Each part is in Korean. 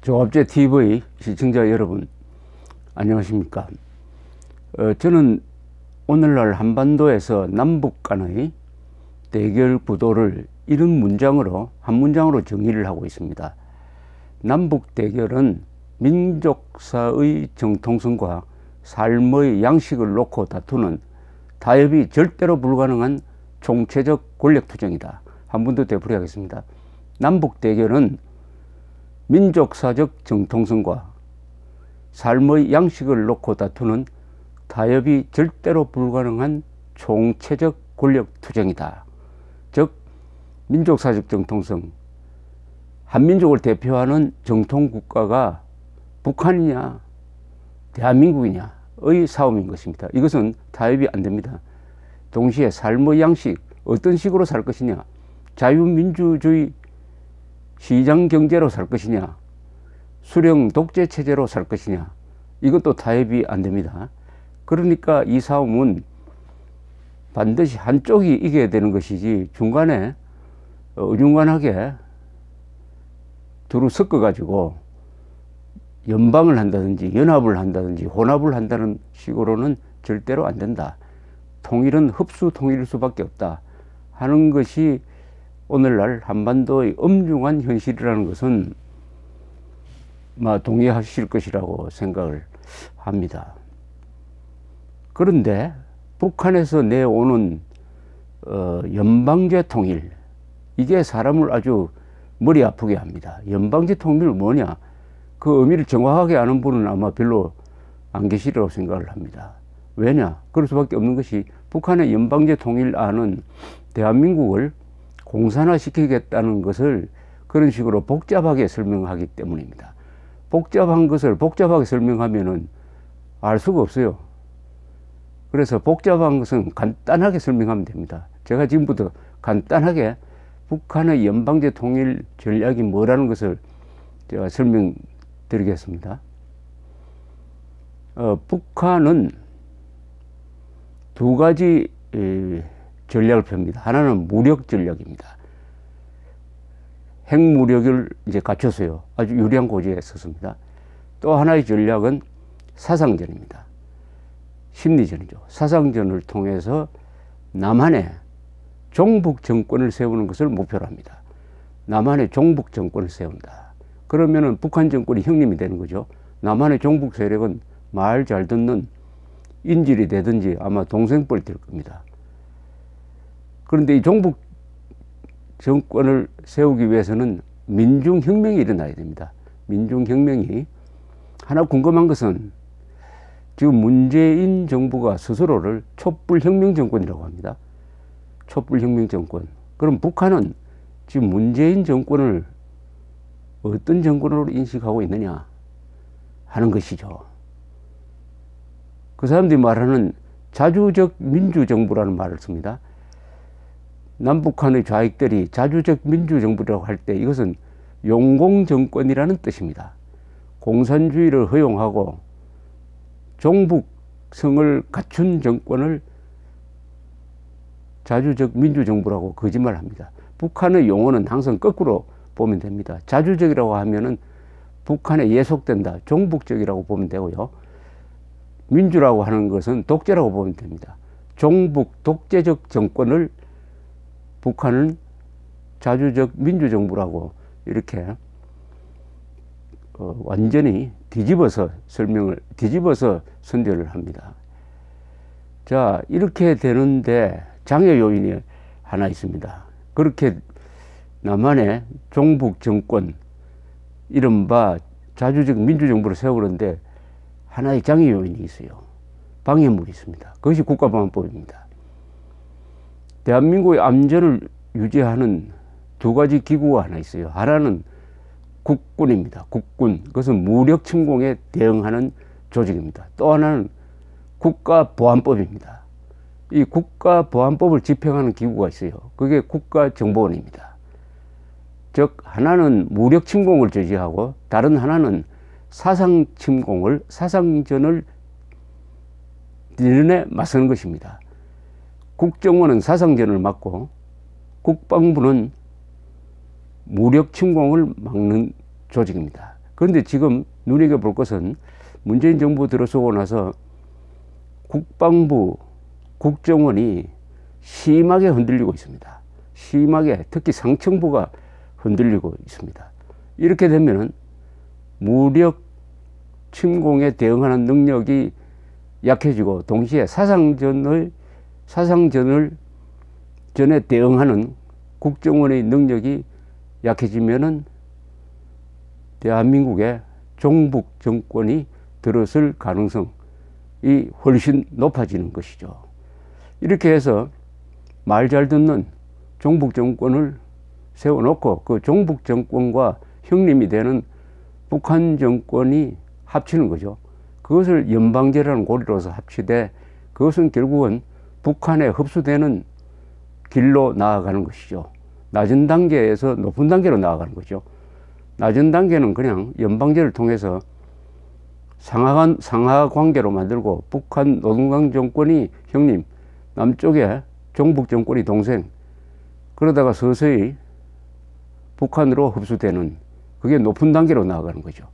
조갑제 TV 시청자 여러분, 안녕하십니까? 저는 오늘날 한반도에서 남북 간의 대결 구도를 이런 문장으로, 한 문장으로 정의를 하고 있습니다. 남북 대결은 민족사의 정통성과 삶의 양식을 놓고 다투는 타협이 절대로 불가능한 총체적 권력투쟁이다. 한 번 더 되풀이하겠습니다. 남북 대결은 민족사적 정통성과 삶의 양식을 놓고 다투는 타협이 절대로 불가능한 총체적 권력투쟁이다. 즉 민족사적 정통성, 한민족을 대표하는 정통국가가 북한이냐 대한민국이냐의 싸움인 것입니다. 이것은 타협이 안 됩니다. 동시에 삶의 양식, 어떤 식으로 살 것이냐, 자유민주주의 시장경제로 살 것이냐, 수령 독재체제로 살 것이냐, 이것도 타협이 안 됩니다. 그러니까 이 싸움은 반드시 한쪽이 이겨야 되는 것이지, 중간에 어중간하게 두루 섞어 가지고 연방을 한다든지 연합을 한다든지 혼합을 한다는 식으로는 절대로 안 된다. 통일은 흡수 통일일 수밖에 없다 하는 것이 오늘날 한반도의 엄중한 현실이라는 것은 동의하실 것이라고 생각을 합니다. 그런데 북한에서 내오는 연방제 통일, 이게 사람을 아주 머리 아프게 합니다. 연방제 통일은 뭐냐? 그 의미를 정확하게 아는 분은 아마 별로 안 계시리라고 생각을 합니다. 왜냐? 그럴 수밖에 없는 것이, 북한의 연방제 통일안은 대한민국을 공산화시키겠다는 것을 그런 식으로 복잡하게 설명하기 때문입니다. 복잡한 것을 복잡하게 설명하면은 알 수가 없어요. 그래서 복잡한 것은 간단하게 설명하면 됩니다. 제가 지금부터 간단하게 북한의 연방제 통일 전략이 뭐라는 것을 제가 설명드리겠습니다. 북한은 두 가지 전략을 펴니다. 하나는 무력 전략입니다. 핵무력을 이제 갖춰서요, 아주 유리한 고지에 섰습니다. 또 하나의 전략은 사상전입니다. 심리전이죠. 사상전을 통해서 남한에 종북 정권을 세우는 것을 목표로 합니다. 남한에 종북 정권을 세운다. 그러면은 북한 정권이 형님이 되는 거죠. 남한의 종북 세력은 말 잘 듣는 인질이 되든지 아마 동생뻘이 될 겁니다. 그런데 이 종북 정권을 세우기 위해서는 민중혁명이 일어나야 됩니다. 민중혁명이. 하나 궁금한 것은, 지금 문재인 정부가 스스로를 촛불혁명 정권이라고 합니다. 촛불혁명 정권. 그럼 북한은 지금 문재인 정권을 어떤 정권으로 인식하고 있느냐 하는 것이죠. 그 사람들이 말하는 자주적 민주정부라는 말을 씁니다. 남북한의 좌익들이 자주적 민주정부라고 할 때 이것은 용공정권이라는 뜻입니다. 공산주의를 허용하고 종북성을 갖춘 정권을 자주적 민주정부라고 거짓말합니다. 북한의 용어는 항상 거꾸로 보면 됩니다. 자주적이라고 하면은 북한에 예속된다, 종북적이라고 보면 되고요. 민주라고 하는 것은 독재라고 보면 됩니다. 종북 독재적 정권을 북한은 자주적 민주정부라고 이렇게 완전히 뒤집어서 선전을 합니다. 자, 이렇게 되는데 장애 요인이 하나 있습니다. 그렇게 남한의 종북 정권, 이른바 자주적 민주정부를 세우는데 하나의 장애 요인이 있어요. 방해물이 있습니다. 그것이 국가보안법입니다. 대한민국의 안전을 유지하는 두 가지 기구가 하나 있어요. 하나는 국군입니다. 국군. 그것은 무력 침공에 대응하는 조직입니다. 또 하나는 국가보안법입니다. 이 국가보안법을 집행하는 기구가 있어요. 그게 국가정보원입니다. 즉 하나는 무력 침공을 저지하고 다른 하나는 사상 침공을, 사상전을 이른에 맞서는 것입니다. 국정원은 사상전을 막고 국방부는 무력 침공을 막는 조직입니다. 그런데 지금 눈여겨볼 것은 문재인 정부 들어서고 나서 국방부, 국정원이 심하게 흔들리고 있습니다. 심하게, 특히 상층부가 흔들리고 있습니다. 이렇게 되면은 무력 침공에 대응하는 능력이 약해지고 동시에 사상전에 대응하는 국정원의 능력이 약해지면은 대한민국의 종북 정권이 들어설 가능성이 훨씬 높아지는 것이죠. 이렇게 해서 말 잘 듣는 종북 정권을 세워놓고 그 종북 정권과 형님이 되는 북한 정권이 합치는 거죠. 그것을 연방제라는 고리로서 합치되 그것은 결국은 북한에 흡수되는 길로 나아가는 것이죠. 낮은 단계에서 높은 단계로 나아가는 거죠. 낮은 단계는 그냥 연방제를 통해서 상하 관계로 만들고 북한 노동당 정권이 형님, 남쪽에 종북 정권이 동생, 그러다가 서서히 북한으로 흡수되는, 그게 높은 단계로 나아가는 거죠.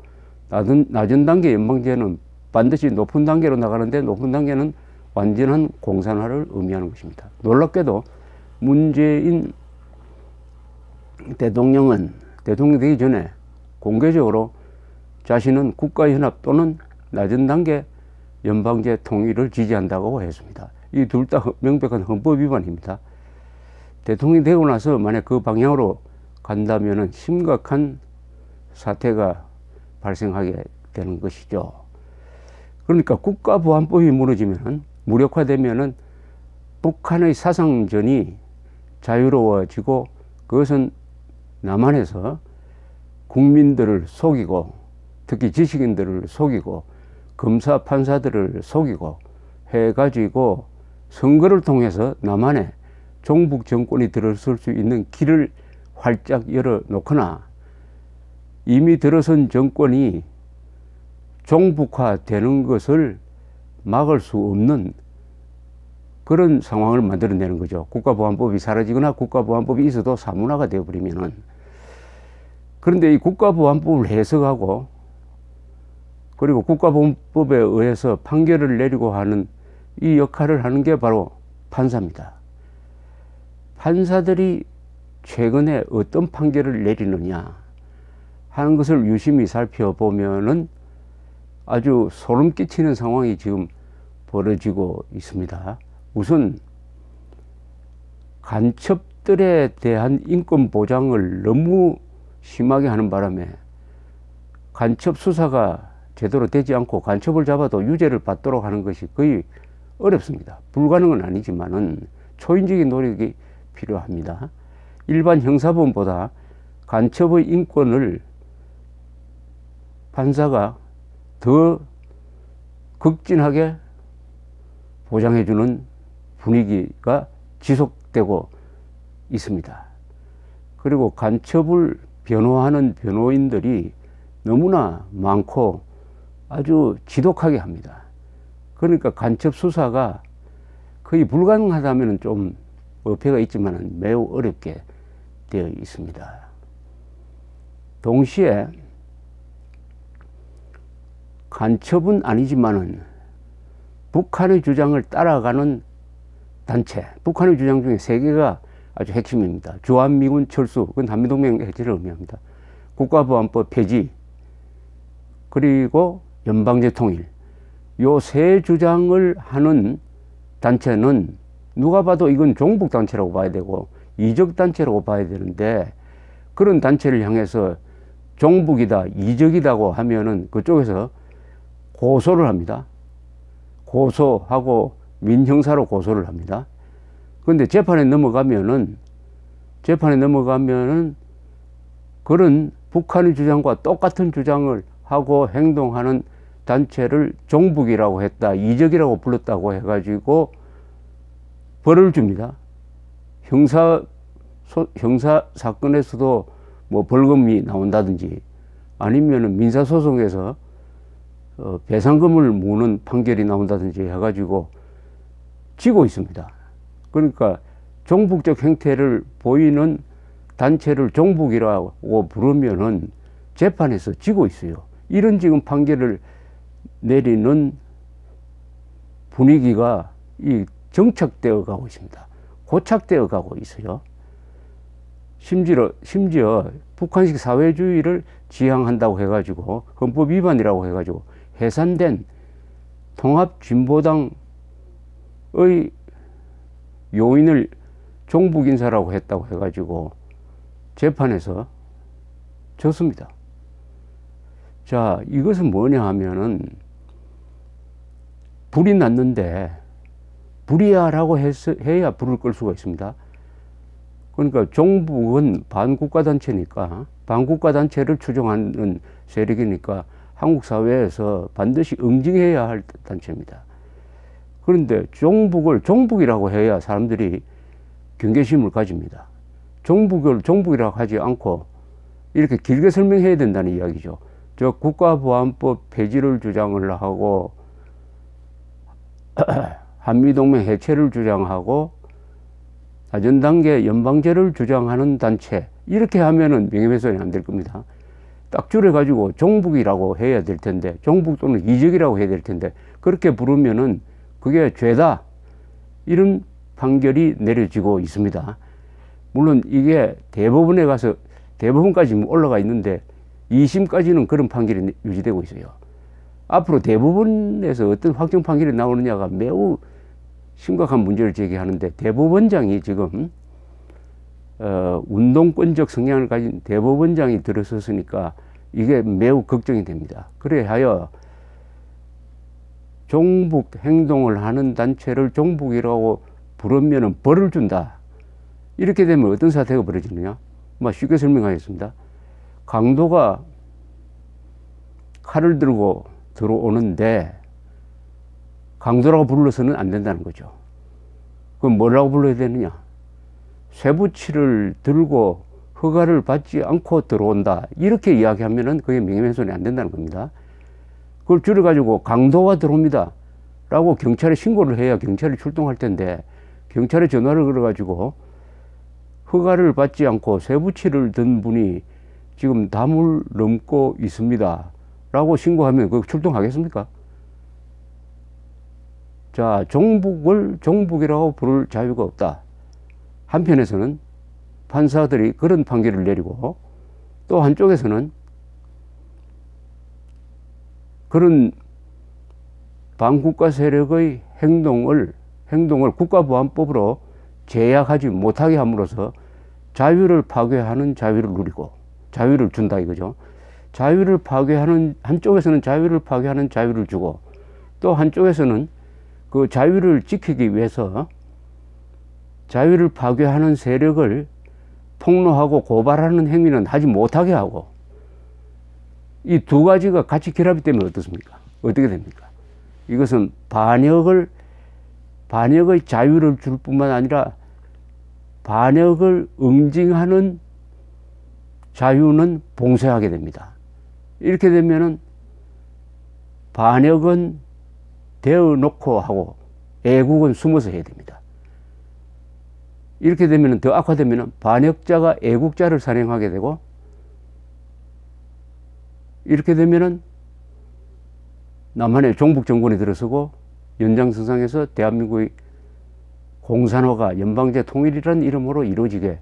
낮은 단계 연방제는 반드시 높은 단계로 나가는데 높은 단계는 완전한 공산화를 의미하는 것입니다. 놀랍게도 문재인 대통령은 대통령 되기 전에 공개적으로 자신은 국가연합 또는 낮은 단계 연방제 통일을 지지한다고 했습니다. 이 둘 다 명백한 헌법 위반입니다. 대통령이 되고 나서 만약 그 방향으로 간다면 심각한 사태가 발생하게 되는 것이죠. 그러니까 국가보안법이 무너지면, 무력화되면은 북한의 사상전이 자유로워지고 그것은 남한에서 국민들을 속이고 특히 지식인들을 속이고 검사 판사들을 속이고 해가지고 선거를 통해서 남한에 종북 정권이 들어설 수 있는 길을 활짝 열어놓거나 이미 들어선 정권이 종북화되는 것을 막을 수 없는 그런 상황을 만들어내는 거죠. 국가보안법이 사라지거나 국가보안법이 있어도 사문화가 되어버리면은. 그런데 이 국가보안법을 해석하고 그리고 국가보안법에 의해서 판결을 내리고 하는 이 역할을 하는 게 바로 판사입니다. 판사들이 최근에 어떤 판결을 내리느냐 하는 것을 유심히 살펴보면은 아주 소름 끼치는 상황이 지금 벌어지고 있습니다. 우선 간첩들에 대한 인권 보장을 너무 심하게 하는 바람에 간첩 수사가 제대로 되지 않고 간첩을 잡아도 유죄를 받도록 하는 것이 거의 어렵습니다. 불가능은 아니지만은 초인적인 노력이 필요합니다. 일반 형사범보다 간첩의 인권을 판사가 더 극진하게 보장해주는 분위기가 지속되고 있습니다. 그리고 간첩을 변호하는 변호인들이 너무나 많고 아주 지독하게 합니다. 그러니까 간첩 수사가 거의 불가능하다면 좀 어폐가 있지만 매우 어렵게 되어 있습니다. 동시에 간첩은 아니지만은 북한의 주장을 따라가는 단체, 북한의 주장 중에 세 개가 아주 핵심입니다. 주한미군 철수, 그건 한미동맹 해체를 의미합니다. 국가보안법 폐지, 그리고 연방제 통일. 요 세 주장을 하는 단체는 누가 봐도 이건 종북단체라고 봐야 되고 이적단체라고 봐야 되는데 그런 단체를 향해서 종북이다, 이적이다고 하면은 그쪽에서 고소를 합니다. 고소하고 민형사로 고소를 합니다. 그런데 재판에 넘어가면은 그런 북한의 주장과 똑같은 주장을 하고 행동하는 단체를 종북이라고 했다, 이적이라고 불렀다고 해가지고 벌을 줍니다. 형사 사건에서도 뭐 벌금이 나온다든지 아니면은 민사소송에서 배상금을 무는 판결이 나온다든지 해가지고 지고 있습니다. 그러니까 종북적 행태를 보이는 단체를 종북이라고 부르면은 재판에서 지고 있어요. 이런 지금 판결을 내리는 분위기가 이 정착되어 가고 있습니다. 고착되어 가고 있어요. 심지어 북한식 사회주의를 지향한다고 해가지고 헌법 위반이라고 해가지고 해산된 통합진보당의 요인을 종북 인사라고 했다고 해가지고 재판에서 졌습니다. 자, 이것은 뭐냐 하면은 불이 났는데 불이야라고 해야 불을 끌 수가 있습니다. 그러니까 종북은 반국가단체니까, 반국가단체를 추종하는 세력이니까 한국 사회에서 반드시 응징해야 할 단체입니다. 그런데 종북을 종북이라고 해야 사람들이 경계심을 가집니다. 종북을 종북이라고 하지 않고 이렇게 길게 설명해야 된다는 이야기죠. 저 국가보안법 폐지를 주장을 하고 한미동맹 해체를 주장하고 사전단계 연방제를 주장하는 단체, 이렇게 하면은 명예훼손이 안 될 겁니다. 딱 줄여가지고 종북이라고 해야 될 텐데, 종북 또는 이적이라고 해야 될 텐데, 그렇게 부르면은 그게 죄다, 이런 판결이 내려지고 있습니다. 물론 이게 대법원에 가서 대법원까지 올라가 있는데 2심까지는 그런 판결이 유지되고 있어요. 앞으로 대법원에서 어떤 확정 판결이 나오느냐가 매우 심각한 문제를 제기하는데, 대법원장이 지금 운동권적 성향을 가진 대법원장이 들어섰으니까 이게 매우 걱정이 됩니다. 그래 하여 종북 행동을 하는 단체를 종북이라고 부르면 벌을 준다. 이렇게 되면 어떤 사태가 벌어지느냐? 쉽게 설명하겠습니다. 강도가 칼을 들고 들어오는데 강도라고 불러서는 안 된다는 거죠. 그럼 뭐라고 불러야 되느냐? 쇠붙이를 들고 허가를 받지 않고 들어온다. 이렇게 이야기하면은 그게 명예훼손이 안 된다는 겁니다. 그걸 줄여가지고 강도가 들어옵니다 라고 경찰에 신고를 해야 경찰이 출동할 텐데, 경찰에 전화를 걸어가지고 허가를 받지 않고 쇠붙이를 든 분이 지금 담을 넘고 있습니다 라고 신고하면 그 출동하겠습니까? 자, 종북을 종북이라고 부를 자유가 없다. 한편에서는 판사들이 그런 판결을 내리고, 또 한쪽에서는 그런 반국가 세력의 행동을 국가보안법으로 제약하지 못하게 함으로써 자유를 파괴하는 자유를 누리고, 자유를 준다 이거죠. 자유를 파괴하는, 한쪽에서는 자유를 파괴하는 자유를 주고, 또 한쪽에서는 그 자유를 지키기 위해서 자유를 파괴하는 세력을 폭로하고 고발하는 행위는 하지 못하게 하고, 이 두 가지가 같이 결합이 되면 어떻습니까? 어떻게 됩니까? 이것은 반역의 자유를 줄 뿐만 아니라 반역을 응징하는 자유는 봉쇄하게 됩니다. 이렇게 되면은 반역은 대어놓고 하고 애국은 숨어서 해야 됩니다. 이렇게 되면 더 악화되면 반역자가 애국자를 산행하게 되고, 이렇게 되면은 남한의 종북 정권이 들어서고 연장선상에서 대한민국의 공산화가 연방제 통일이라는 이름으로 이루어지게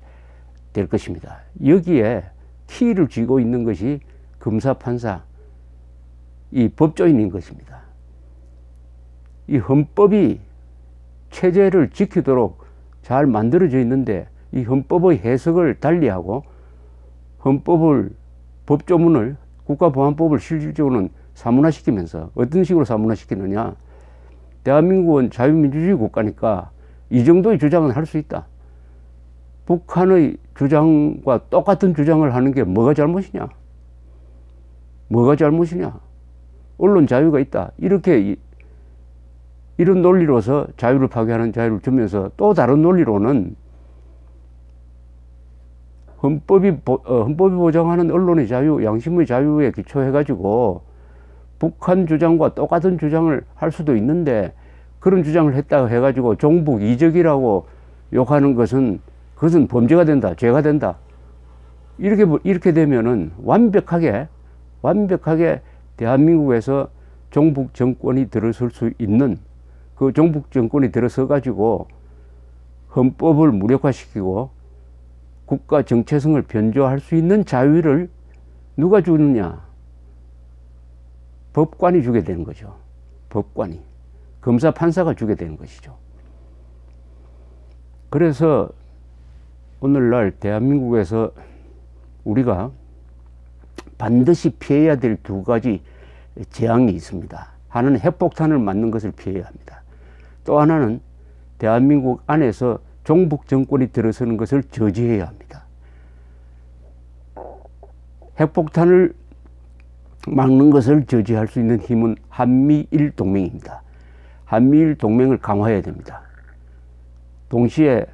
될 것입니다. 여기에 키를 쥐고 있는 것이 검사, 판사, 이 법조인인 것입니다. 이 헌법이 체제를 지키도록 잘 만들어져 있는데, 이 헌법의 해석을 달리하고 법조문을 국가보안법을 실질적으로는 사문화시키면서, 어떤 식으로 사문화시키느냐? 대한민국은 자유민주주의 국가니까 이 정도의 주장은 할 수 있다. 북한의 주장과 똑같은 주장을 하는 게 뭐가 잘못이냐? 뭐가 잘못이냐? 언론 자유가 있다. 이런 논리로서 자유를 파괴하는 자유를 주면서, 또 다른 논리로는 헌법이 보장하는 언론의 자유, 양심의 자유에 기초해가지고 북한 주장과 똑같은 주장을 할 수도 있는데, 그런 주장을 했다고 해가지고 종북 이적이라고 욕하는 것은, 그것은 범죄가 된다, 죄가 된다. 이렇게 되면은 완벽하게 대한민국에서 종북 정권이 들어설 수 있는, 그 종북 정권이 들어서 가지고 헌법을 무력화시키고 국가 정체성을 변조할 수 있는 자유를 누가 주느냐? 법관이 주게 되는 거죠. 법관이. 검사, 판사가 주게 되는 것이죠. 그래서 오늘날 대한민국에서 우리가 반드시 피해야 될 두 가지 재앙이 있습니다. 하나는 핵폭탄을 맞는 것을 피해야 합니다. 또 하나는 대한민국 안에서 종북 정권이 들어서는 것을 저지해야 합니다. 핵폭탄을 막는 것을 저지할 수 있는 힘은 한미일 동맹입니다. 한미일 동맹을 강화해야 됩니다. 동시에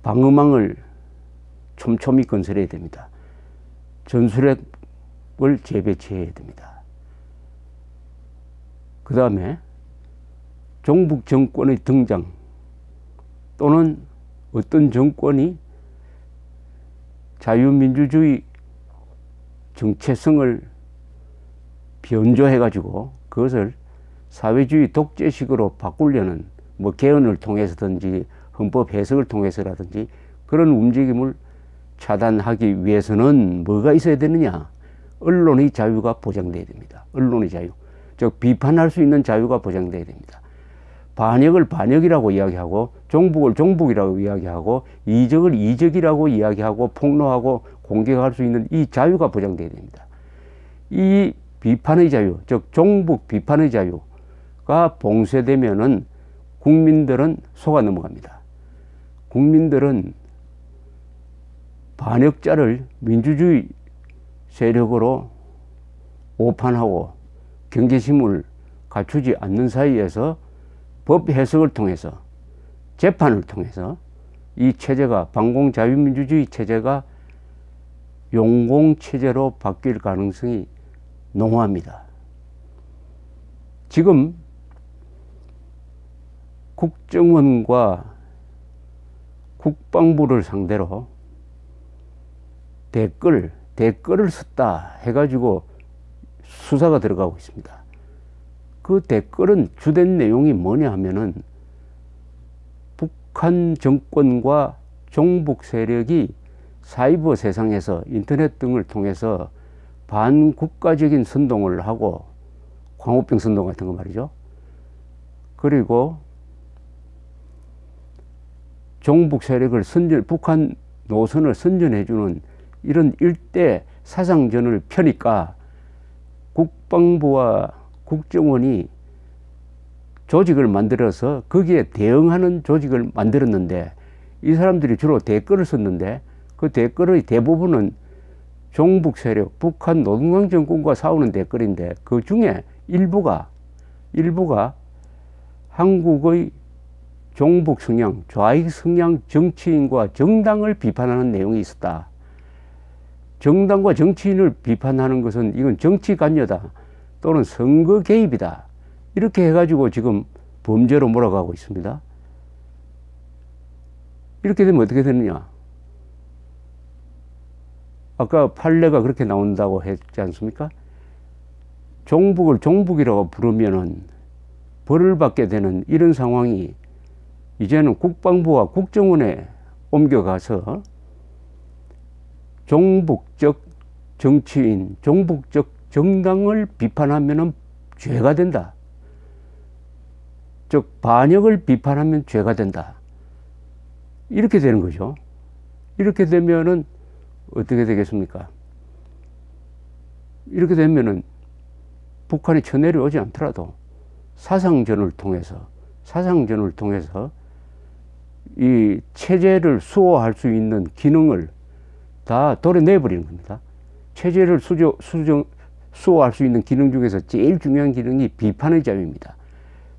방어망을 촘촘히 건설해야 됩니다. 전술핵을 재배치해야 됩니다. 그 다음에 종북 정권의 등장 또는 어떤 정권이 자유민주주의 정체성을 변조해 가지고 그것을 사회주의 독재식으로 바꾸려는 뭐 개헌을 통해서든지 헌법 해석을 통해서라든지 그런 움직임을 차단하기 위해서는 뭐가 있어야 되느냐? 언론의 자유가 보장돼야 됩니다. 언론의 자유. 즉 비판할 수 있는 자유가 보장돼야 됩니다. 반역을 반역이라고 이야기하고 종북을 종북이라고 이야기하고 이적을 이적이라고 이야기하고 폭로하고 공격할 수 있는 이 자유가 보장돼야 됩니다. 이 비판의 자유, 즉 종북 비판의 자유가 봉쇄되면은 국민들은 속아 넘어갑니다. 국민들은 반역자를 민주주의 세력으로 오판하고 경계심을 갖추지 않는 사이에서 법 해석을 통해서 재판을 통해서 이 체제가 반공자유민주주의 체제가 용공체제로 바뀔 가능성이 농후합니다. 지금 국정원과 국방부를 상대로 댓글을 썼다 해가지고 수사가 들어가고 있습니다. 그 댓글은 주된 내용이 뭐냐 하면은 북한 정권과 종북 세력이 사이버 세상에서 인터넷 등을 통해서 반국가적인 선동을 하고 광우병 선동 같은 거 말이죠. 그리고 종북 세력을 북한 노선을 선전해주는 이런 일대 사상전을 펴니까 국방부와 국정원이 조직을 만들어서 거기에 대응하는 조직을 만들었는데 이 사람들이 주로 댓글을 썼는데 그 댓글의 대부분은 종북 세력, 북한 노동당 정권과 싸우는 댓글인데 그 중에 일부가 한국의 종북 성향, 좌익 성향 정치인과 정당을 비판하는 내용이 있었다. 정당과 정치인을 비판하는 것은 이건 정치 관여다 또는 선거 개입이다. 이렇게 해가지고 지금 범죄로 몰아가고 있습니다. 이렇게 되면 어떻게 되느냐? 아까 판례가 그렇게 나온다고 했지 않습니까? 종북을 종북이라고 부르면은 벌을 받게 되는 이런 상황이 이제는 국방부와 국정원에 옮겨가서 종북적 정치인, 종북적 정당을 비판하면은 죄가 된다. 즉 반역을 비판하면 죄가 된다. 이렇게 되는 거죠. 이렇게 되면은 어떻게 되겠습니까? 이렇게 되면은 북한이 쳐내려오지 않더라도 사상전을 통해서 이 체제를 수호할 수 있는 기능을 다 도려내버리는 겁니다. 체제를 수호할 수 있는 기능 중에서 제일 중요한 기능이 비판의 자유입니다.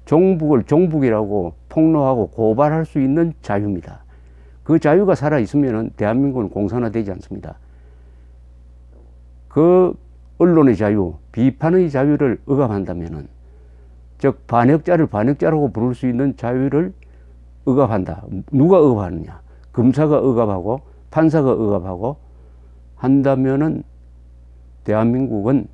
종북을 종북이라고 폭로하고 고발할 수 있는 자유입니다. 그 자유가 살아있으면 대한민국은 공산화되지 않습니다. 그 언론의 자유, 비판의 자유를 억압한다면은, 즉 반역자를 반역자라고 부를 수 있는 자유를 억압한다. 누가 억압하느냐? 검사가 억압하고 판사가 억압하고 한다면은 대한민국은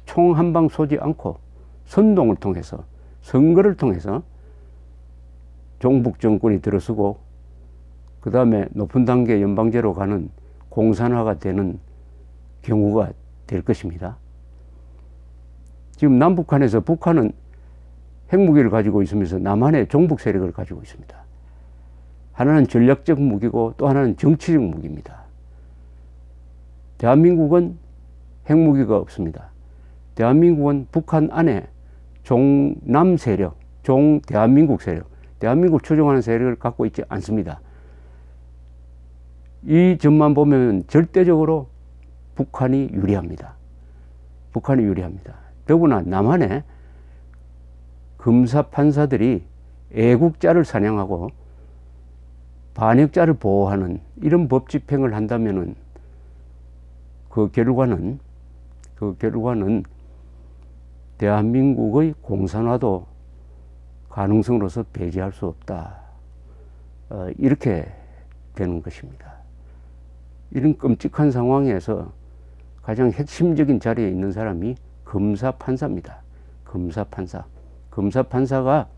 총 한 방 쏘지 않고 선동을 통해서, 선거를 통해서 종북 정권이 들어서고 그 다음에 높은 단계 연방제로 가는 공산화가 되는 경우가 될 것입니다. 지금 남북한에서 북한은 핵무기를 가지고 있으면서 남한의 종북 세력을 가지고 있습니다. 하나는 전략적 무기고 또 하나는 정치적 무기입니다. 대한민국은 핵무기가 없습니다. 대한민국은 북한 안에 종남 세력, 대한민국 세력, 대한민국 추종하는 세력을 갖고 있지 않습니다. 이 점만 보면 절대적으로 북한이 유리합니다. 북한이 유리합니다. 더구나 남한의 검사 판사들이 애국자를 사냥하고 반역자를 보호하는 이런 법 집행을 한다면은 그 결과는 대한민국의 공산화도 가능성으로서 배제할 수 없다. 이렇게 되는 것입니다. 이런 끔찍한 상황에서 가장 핵심적인 자리에 있는 사람이 검사 판사입니다. 검사 판사. 검사 판사가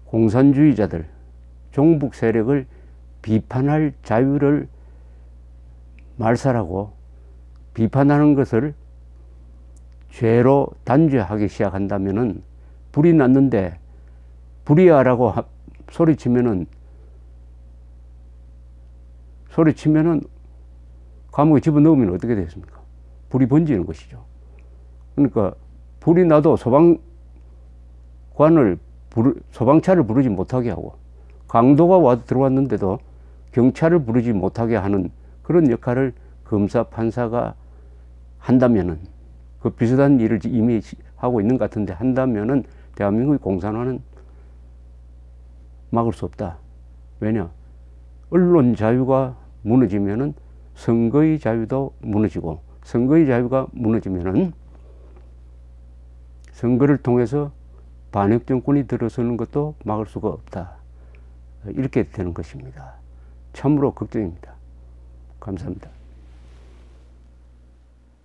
공산주의자들, 종북 세력을 비판할 자유를 말살하고 비판하는 것을 죄로 단죄하기 시작한다면은 불이 났는데 불이야라고 소리치면은 감옥에 집어넣으면 어떻게 되겠습니까? 불이 번지는 것이죠. 그러니까 불이 나도 소방차를 부르지 못하게 하고 강도가 와서 들어왔는데도 경찰을 부르지 못하게 하는 그런 역할을 검사 판사가 한다면은 그 비슷한 일을 이미 하고 있는 것 같은데 한다면은 대한민국의 공산화는 막을 수 없다. 왜냐? 언론 자유가 무너지면은 선거의 자유도 무너지고 선거의 자유가 무너지면은 선거를 통해서 반역 정권이 들어서는 것도 막을 수가 없다. 이렇게 되는 것입니다. 참으로 걱정입니다. 감사합니다.